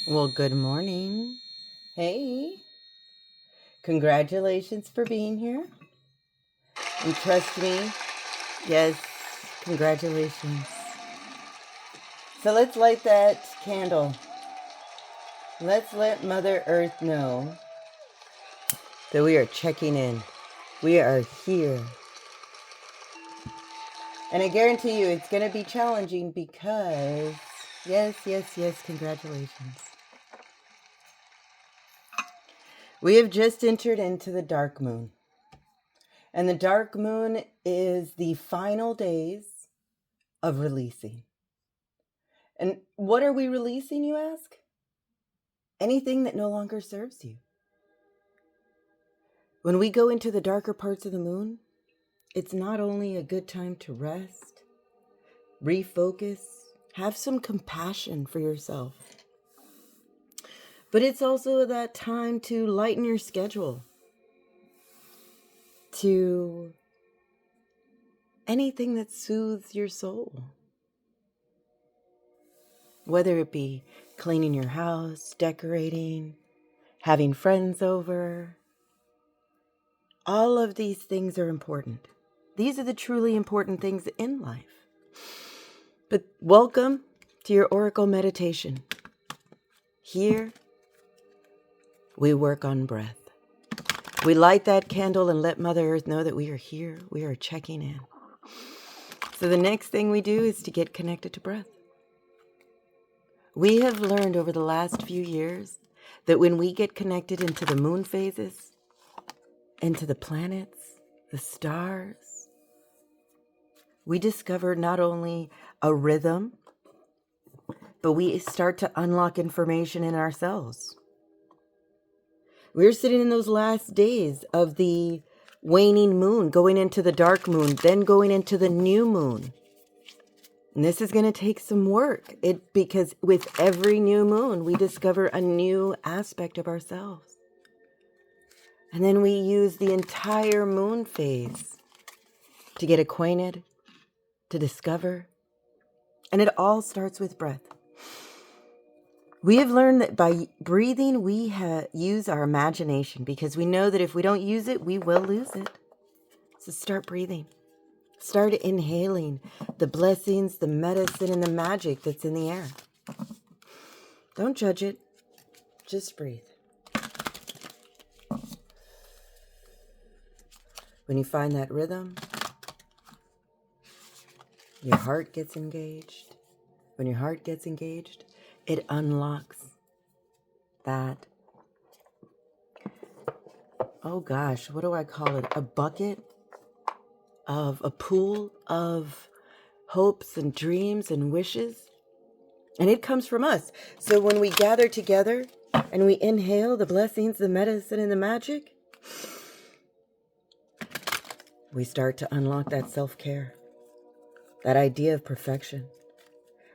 Well, good morning. Hey, congratulations for being here. And trust me, yes, congratulations. So let's light that candle. Let's let Mother Earth know that we are checking in. We are here. And I guarantee you it's going to be challenging because, yes, congratulations. We have just entered into the dark moon. And the dark moon is the final days of releasing. And what are we releasing, you ask? Anything that no longer serves you. When we go into the darker parts of the moon, it's not only a good time to rest, refocus, have some compassion for yourself, but it's also that time to lighten your schedule, to anything that soothes your soul. Whether it be cleaning your house, decorating, having friends over, all of these things are important. These are the truly important things in life. But welcome to your Oracle meditation. Here, we work on breath. We light that candle and let Mother Earth know that we are here. We are checking in. So the next thing we do is to get connected to breath. We have learned over the last few years that when we get connected into the moon phases, into the planets, the stars, we discover not only a rhythm, but we start to unlock information in ourselves. We're sitting in those last days of the waning moon, going into the dark moon, then going into the new moon. And this is going to take some work because with every new moon, we discover a new aspect of ourselves. And then we use the entire moon phase to get acquainted, to discover. And it all starts with breath. We have learned that by breathing, we use our imagination because we know that if we don't use it, we will lose it. So start breathing. Start inhaling the blessings, the medicine, and the magic that's in the air. Don't judge it. Just breathe. When you find that rhythm, your heart gets engaged. When your heart gets engaged, it unlocks that, oh gosh, what do I call it? A bucket of a pool of hopes and dreams and wishes. And it comes from us. So when we gather together and we inhale the blessings, the medicine, and the magic, we start to unlock that self-care, that idea of perfection.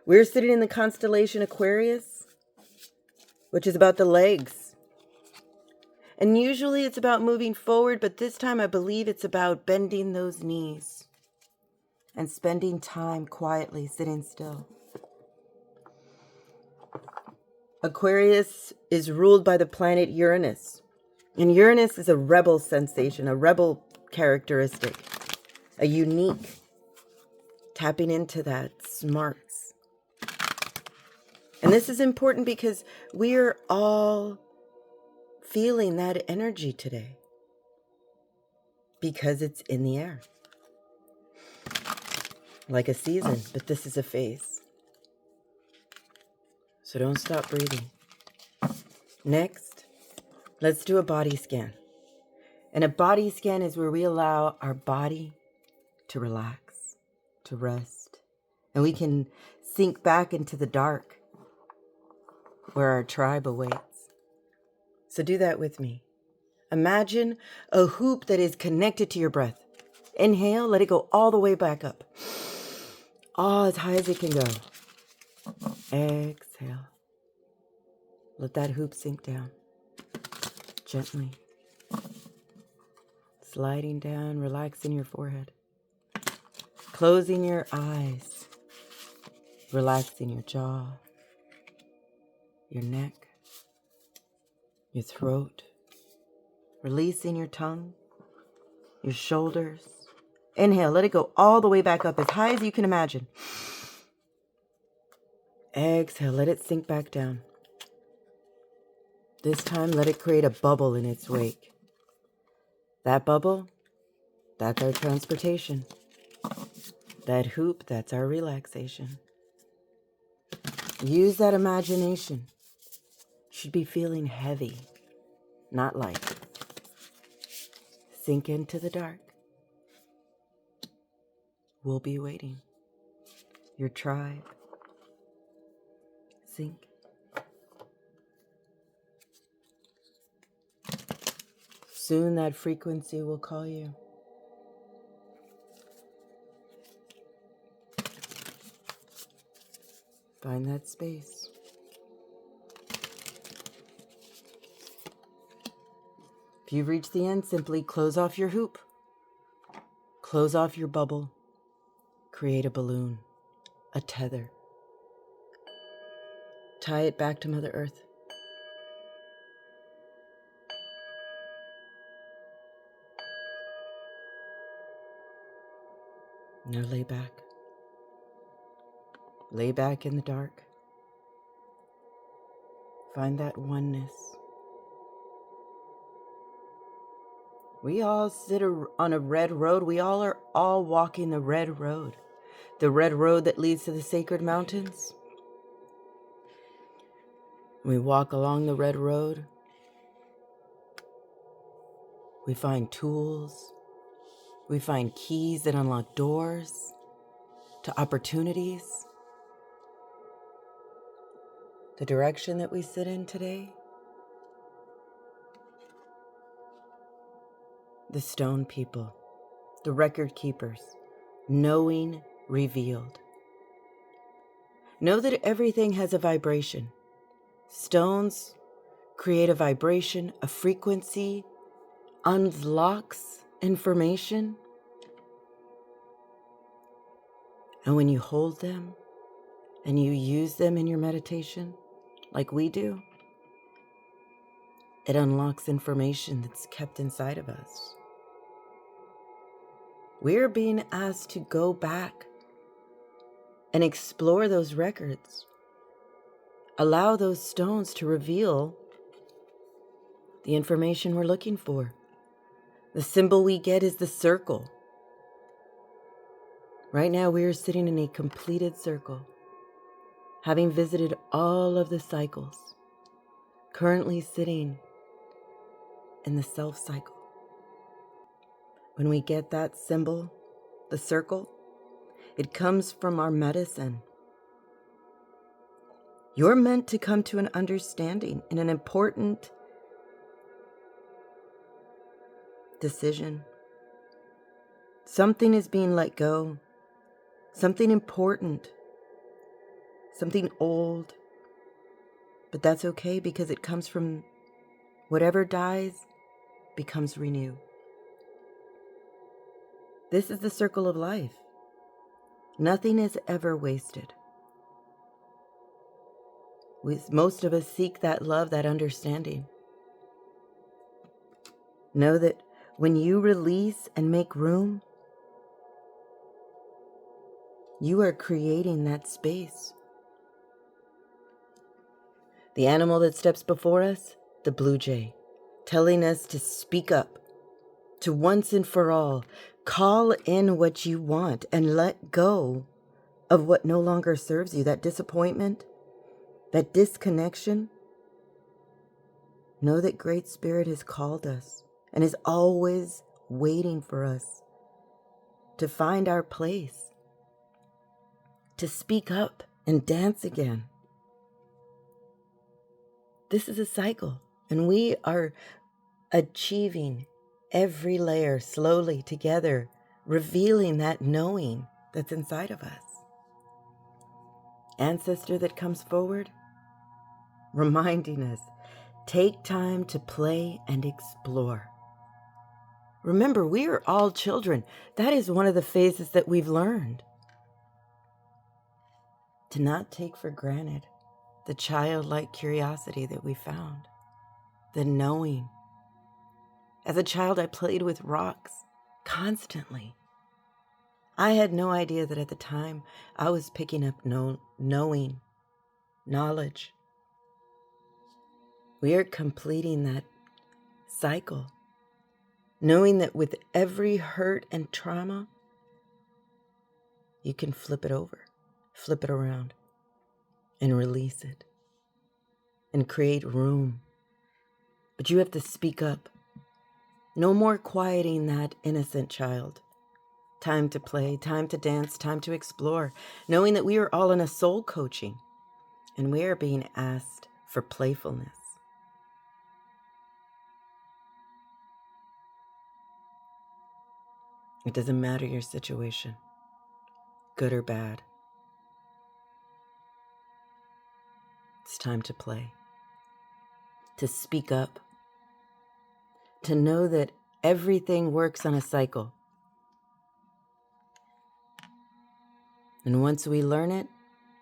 We're sitting in the constellation Aquarius, which is about the legs. And usually it's about moving forward, but this time I believe it's about bending those knees and spending time quietly sitting still. Aquarius is ruled by the planet Uranus. And Uranus is a rebel sensation, a rebel characteristic, a unique tapping into that smarts. And this is important because we are all feeling that energy today because it's in the air. Like a season, but this is a phase. So don't stop breathing. Next, let's do a body scan. And a body scan is where we allow our body to relax, to rest, and we can sink back into the dark where our tribe awaits. So do that with me. Imagine a hoop that is connected to your breath. Inhale, let it go all the way back up. All as high as it can go. Exhale. Let that hoop sink down. Gently. Sliding down, relaxing your forehead. Closing your eyes. Relaxing your jaw. your neck, your throat, releasing your tongue, your shoulders. Inhale, let it go all the way back up as high as you can imagine. Exhale, let it sink back down. This time, let it create a bubble in its wake. That bubble, that's our transportation. That hoop, that's our relaxation. Use that imagination. Should be feeling heavy, not light. Sink into the dark. We'll be waiting. Your tribe. Sink. Soon that frequency will call you. Find that space. If you've reached the end, simply close off your hoop. Close off your bubble. Create a balloon, a tether. Tie it back to Mother Earth. Now lay back. Lay back in the dark. Find that oneness. We all sit on a red road. We all are walking the red road. The red road that leads to the sacred mountains. We walk along the red road. We find tools. We find keys that unlock doors to opportunities. The direction that we sit in today. The stone people, the record keepers, knowing revealed. Know that everything has a vibration. Stones create a vibration, a frequency, unlocks information. And when you hold them and you use them in your meditation, like we do, it unlocks information that's kept inside of us. We're being asked to go back and explore those records. Allow those stones to reveal the information we're looking for. The symbol we get is the circle. Right now we are sitting in a completed circle, having visited all of the cycles, currently sitting in the self cycle. When we get that symbol, the circle, it comes from our medicine. You're meant to come to an understanding in an important decision. Something is being let go. Something important. Something old. But that's okay because it comes from whatever dies becomes renewed. This is the circle of life. Nothing is ever wasted. Most of us seek that love, that understanding. Know that when you release and make room, you are creating that space. The animal that steps before us, the blue jay, telling us to speak up, to once and for all call in what you want and let go of what no longer serves you, that disappointment, that disconnection. Know that Great Spirit has called us and is always waiting for us to find our place, to speak up and dance again. This is a cycle, and we are achieving every layer slowly together, revealing that knowing that's inside of us. Ancestor that comes forward, reminding us, take time to play and explore. Remember, we are all children. That is one of the phases that we've learned. To not take for granted the childlike curiosity that we found, the knowing. As a child, I played with rocks constantly. I had no idea that at the time I was picking up knowing, knowledge. We are completing that cycle, knowing that with every hurt and trauma, you can flip it over, flip it around, and release it, and create room. But you have to speak up. No more quieting that innocent child. Time to play, time to dance, time to explore, knowing that we are all in a soul coaching, and we are being asked for playfulness. It doesn't matter your situation, good or bad. It's time to play, to speak up, to know that everything works on a cycle. And once we learn it,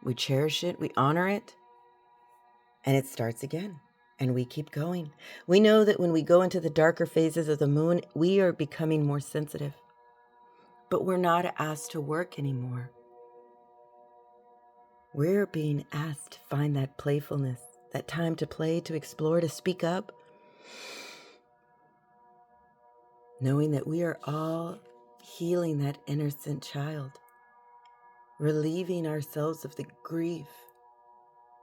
we cherish it, we honor it, and it starts again. And we keep going. We know that when we go into the darker phases of the moon, we are becoming more sensitive. But we're not asked to work anymore. We're being asked to find that playfulness, that time to play, to explore, to speak up, knowing that we are all healing that innocent child, relieving ourselves of the grief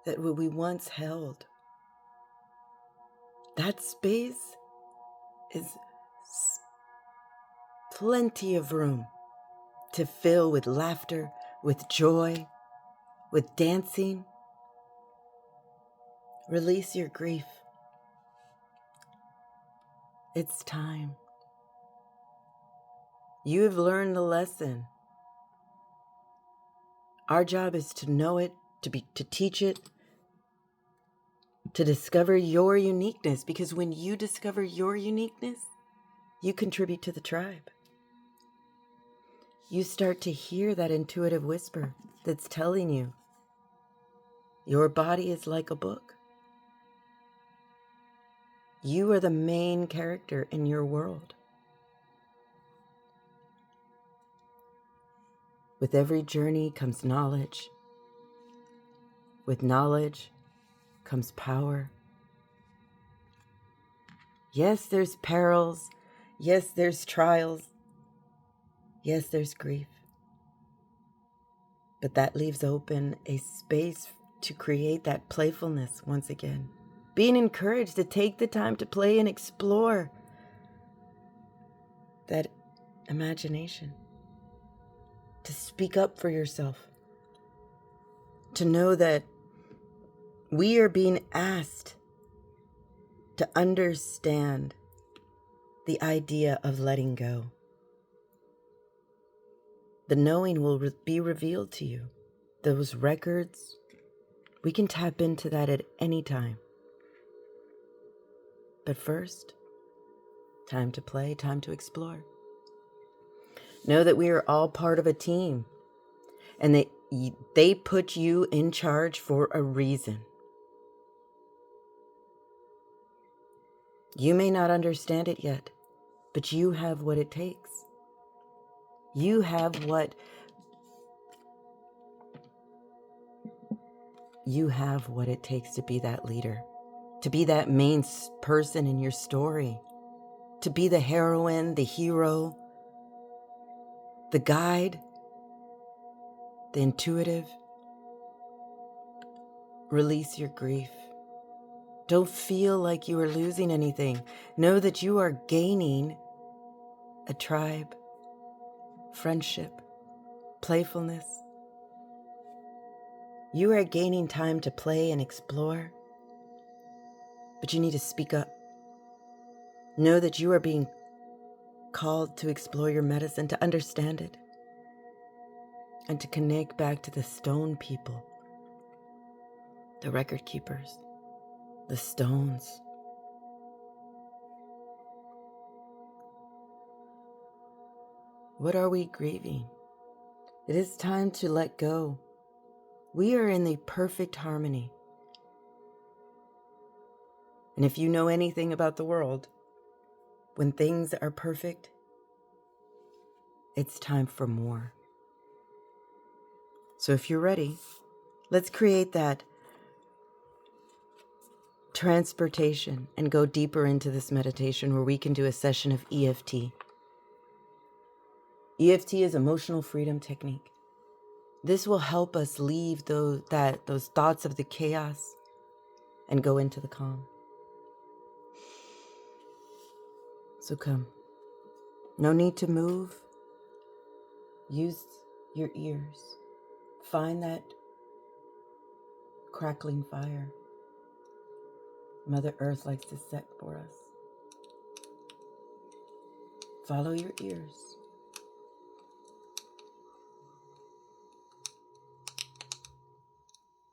that we once held. That space is plenty of room to fill with laughter, with joy, with dancing. Release your grief. It's time. You have learned the lesson. Our job is to know it, to teach it, to discover your uniqueness, because when you discover your uniqueness, you contribute to the tribe. You start to hear that intuitive whisper that's telling you your body is like a book. You are the main character in your world. With every journey comes knowledge. With knowledge comes power. Yes, there's perils. Yes, there's trials. Yes, there's grief. But that leaves open a space to create that playfulness once again. Being encouraged to take the time to play and explore that imagination. To speak up for yourself. To know that we are being asked to understand the idea of letting go. The knowing will be revealed to you. Those records, we can tap into that at any time. But first, time to play, time to explore. Know that we are all part of a team, and that they put you in charge for a reason. You may not understand it yet, but you have what it takes. You have what it takes to be that leader, to be that main person in your story, to be the heroine, the hero, the guide, the intuitive. Release your grief. Don't feel like you are losing anything. Know that you are gaining a tribe, friendship, playfulness. You are gaining time to play and explore, but you need to speak up. Know that you are being called to explore your medicine, to understand it, and to connect back to the stone people, the record keepers, the stones. What are we grieving? It is time to let go. We are in the perfect harmony. And if you know anything about the world, when things are perfect, it's time for more. So if you're ready, let's create that transportation and go deeper into this meditation where we can do a session of EFT. EFT is emotional freedom technique. This will help us leave those thoughts of the chaos and go into the calm. So come. No need to move. Use your ears. Find that crackling fire Mother Earth likes to set for us. Follow your ears.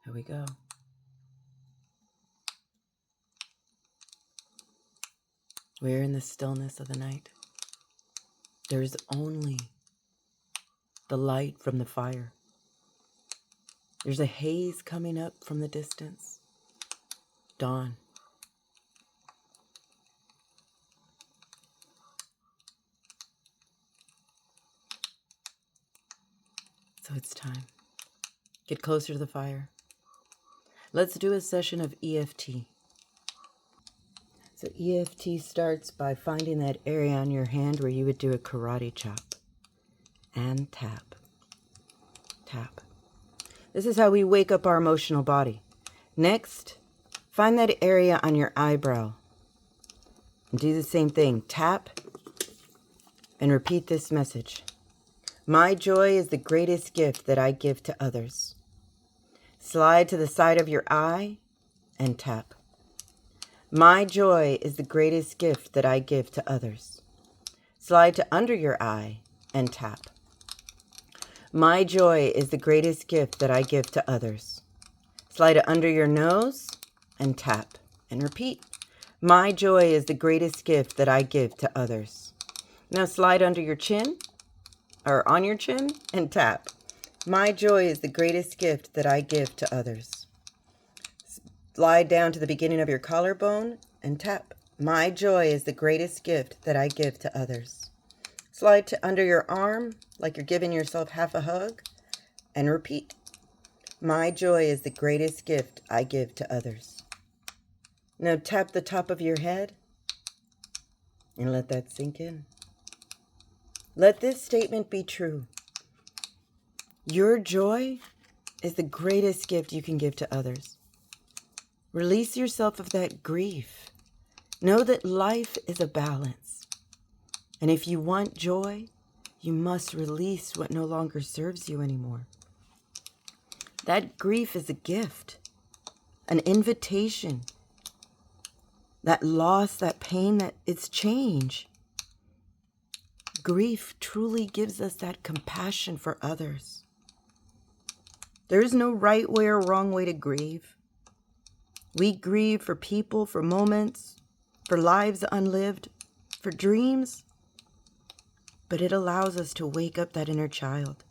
Here we go. We're in the stillness of the night. There is only the light from the fire. There's a haze coming up from the distance. Dawn. So it's time. Get closer to the fire. Let's do a session of EFT. So EFT starts by finding that area on your hand where you would do a karate chop. And tap. Tap. This is how we wake up our emotional body. Next, find that area on your eyebrow. And do the same thing. Tap and repeat this message. My joy is the greatest gift that I give to others. Slide to the side of your eye and tap. My joy is the greatest gift that I give to others. Slide to under your eye and tap. My joy is the greatest gift that I give to others. Slide it under your nose and tap. And repeat. My joy is the greatest gift that I give to others. Now slide under your chin, or on your chin, and tap. My joy is the greatest gift that I give to others. Slide down to the beginning of your collarbone and tap. My joy is the greatest gift that I give to others. Slide to under your arm, like you're giving yourself half a hug, and repeat. My joy is the greatest gift I give to others. Now tap the top of your head and let that sink in. Let this statement be true. Your joy is the greatest gift you can give to others. Release yourself of that grief. Know that life is a balance. And if you want joy, you must release what no longer serves you anymore. That grief is a gift, an invitation. That loss, that pain, that it's change. Grief truly gives us that compassion for others. There is no right way or wrong way to grieve. We grieve for people, for moments, for lives unlived, for dreams. But it allows us to wake up that inner child.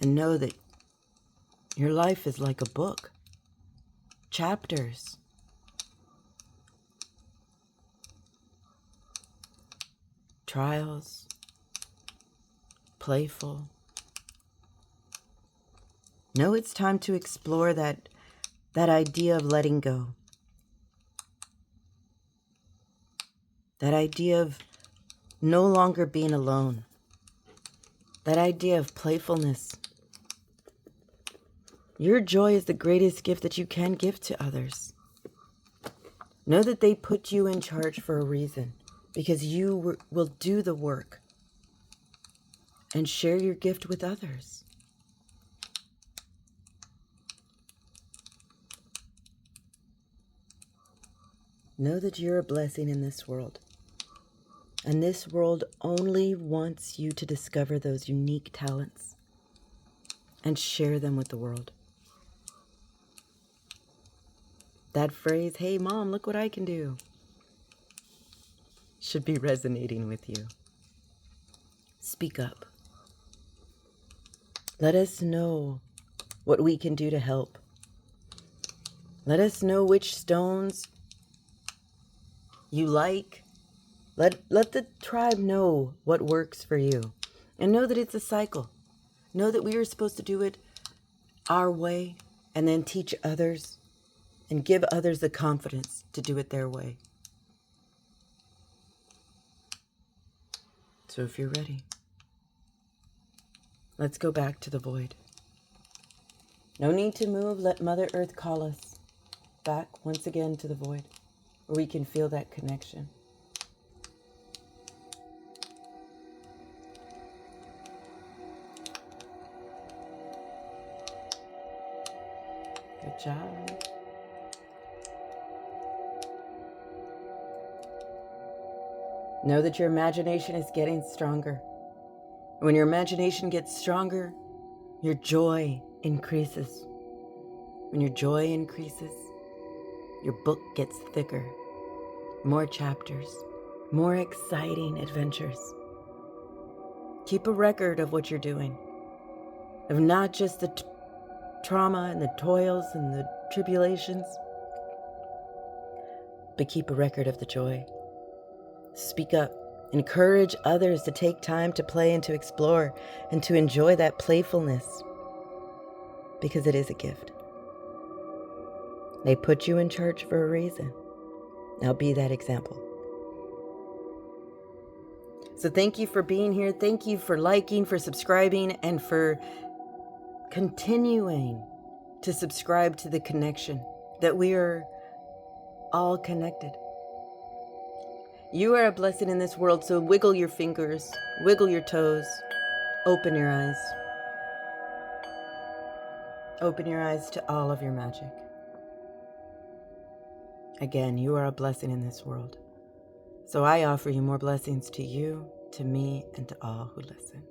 And know that your life is like a book. Chapters. Trials. Playful. Know it's time to explore that idea of letting go. That idea of no longer being alone. That idea of playfulness. Your joy is the greatest gift that you can give to others. Know that they put you in charge for a reason, because you will do the work and share your gift with others. Know that you're a blessing in this world. And this world only wants you to discover those unique talents and share them with the world. That phrase, hey mom, look what I can do, should be resonating with you. Speak up. Let us know what we can do to help. Let us know which stones you like. Let the tribe know what works for you. And know that it's a cycle. Know that we are supposed to do it our way and then teach others and give others the confidence to do it their way. So if you're ready, let's go back to the void. No need to move. Let Mother Earth call us back once again to the void, where we can feel that connection. Good job. Know that your imagination is getting stronger. When your imagination gets stronger, your joy increases. When your joy increases, your book gets thicker. More chapters, more exciting adventures. Keep a record of what you're doing, of not just the trauma and the toils and the tribulations, but keep a record of the joy. Speak up. Encourage others to take time to play and to explore and to enjoy that playfulness, because it is a gift. They put you in charge for a reason. Now be that example. So thank you for being here. Thank you for liking, for subscribing, and for continuing to subscribe to the connection, that we are all connected. You are a blessing in this world, so wiggle your fingers, wiggle your toes, open your eyes. Open your eyes to all of your magic. Again, you are a blessing in this world. So I offer you more blessings to you, to me, and to all who listen.